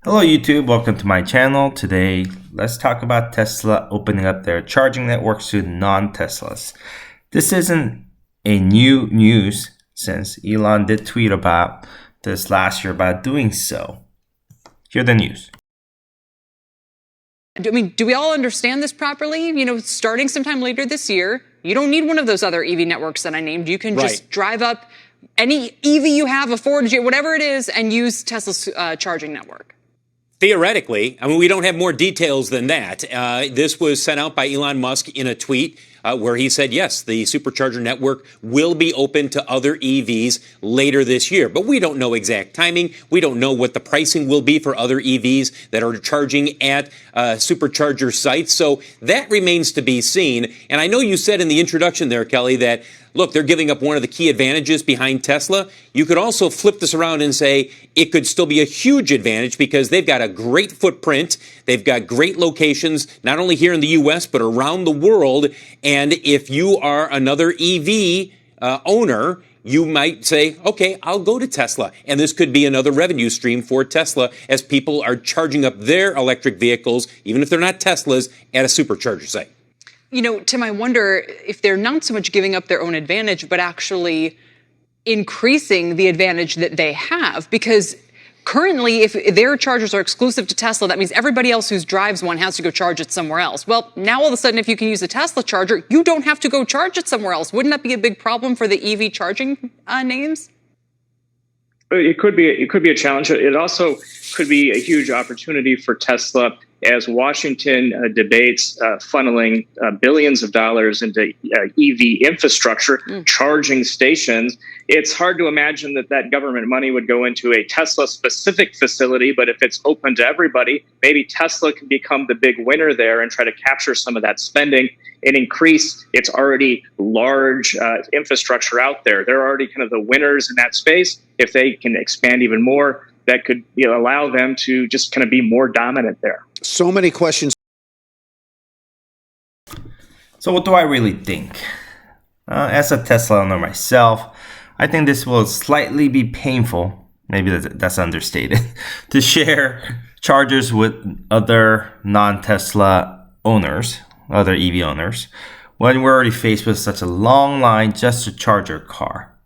Hello YouTube, welcome to my channel. Today, let's talk about Tesla opening up their charging networks to non-Teslas. This isn't a new news since Elon did tweet about this last year about doing so. Here's the news. I mean, do we all understand this properly? You know, starting sometime later this year, you don't need one of those other EV networks that I named. You can just drive up any EV you have, a Ford, whatever it is, and use Tesla's charging network. Theoretically, I mean, we don't have more details than that. This was sent out by Elon Musk in a tweet where he said, yes, the supercharger network will be open to other EVs later this year. But we don't know exact timing. We don't know what the pricing will be for other EVs that are charging at supercharger sites. So that remains to be seen. And I know you said in the introduction there, Kelly, that, look, they're giving up one of the key advantages behind Tesla. You could also flip this around and say it could still be a huge advantage because they've got a great footprint. They've got great locations, not only here in the U.S., but around the world. And if you are another EV owner, you might say, okay, I'll go to Tesla. And this could be another revenue stream for Tesla as people are charging up their electric vehicles, even if they're not Teslas, at a supercharger site. You know, Tim, I wonder if they're not so much giving up their own advantage, but actually increasing the advantage that they have. Because currently, if their chargers are exclusive to Tesla, that means everybody else who drives one has to go charge it somewhere else. Well, now all of a sudden, if you can use a Tesla charger, you don't have to go charge it somewhere else. Wouldn't that be a big problem for the EV charging names? It could be a challenge. It also could be a huge opportunity for Tesla as Washington debates funneling billions of dollars into EV infrastructure, charging stations. It's hard to imagine that government money would go into a Tesla-specific facility, but if it's open to everybody, maybe Tesla can become the big winner there and try to capture some of that spending and increase its already large infrastructure out there. They're already kind of the winners in that space. If they can expand even more, that could allow them to just kind of be more dominant there. So many questions. So what do I really think? As a Tesla owner myself, I think this will slightly be painful, maybe that's understated, to share chargers with other non-Tesla owners, other EV owners, when we're already faced with such a long line just to charge our car.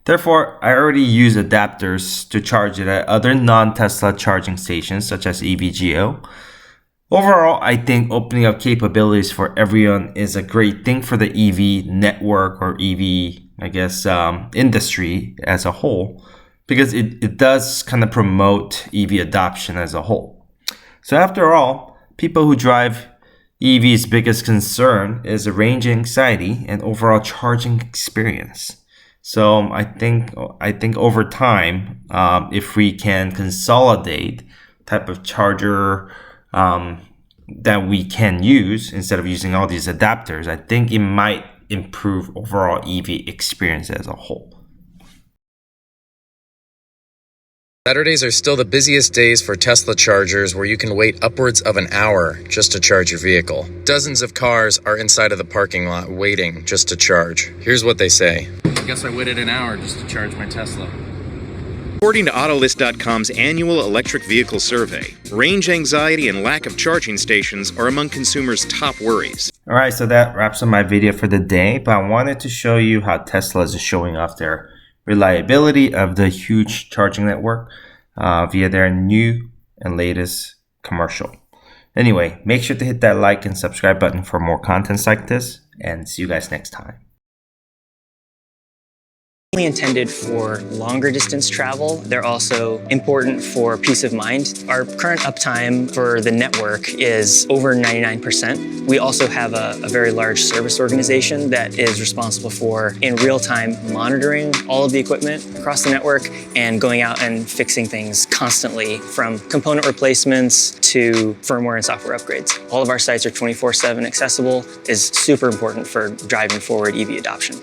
Therefore, I already use adapters to charge it at other non-Tesla charging stations such as EVGO. Overall, I think opening up capabilities for everyone is a great thing for the EV network or EV, industry as a whole, because it does kind of promote EV adoption as a whole. So after all, people who drive EV's biggest concern is the range anxiety and overall charging experience. So I think over time, if we can consolidate type of charger that we can use instead of using all these adapters, I think it might improve overall EV experience as a whole. Saturdays are still the busiest days for Tesla chargers, where you can wait upwards of an hour just to charge your vehicle. Dozens of cars are inside of the parking lot waiting just to charge. Here's what they say. I guess I waited an hour just to charge my Tesla. According to Autolist.com's annual electric vehicle survey, range anxiety and lack of charging stations are among consumers' top worries. All right, so that wraps up my video for the day, but I wanted to show you how Tesla is showing off their reliability of the huge charging network via their new and latest commercial. Anyway, make sure to hit that like and subscribe button for more contents like this, and see you guys next time. Intended for longer distance travel. They're also important for peace of mind. Our current uptime for the network is over 99%. We also have a very large service organization that is responsible for, in real time, monitoring all of the equipment across the network and going out and fixing things constantly, from component replacements to firmware and software upgrades. All of our sites are 24/7 accessible, is super important for driving forward EV adoption.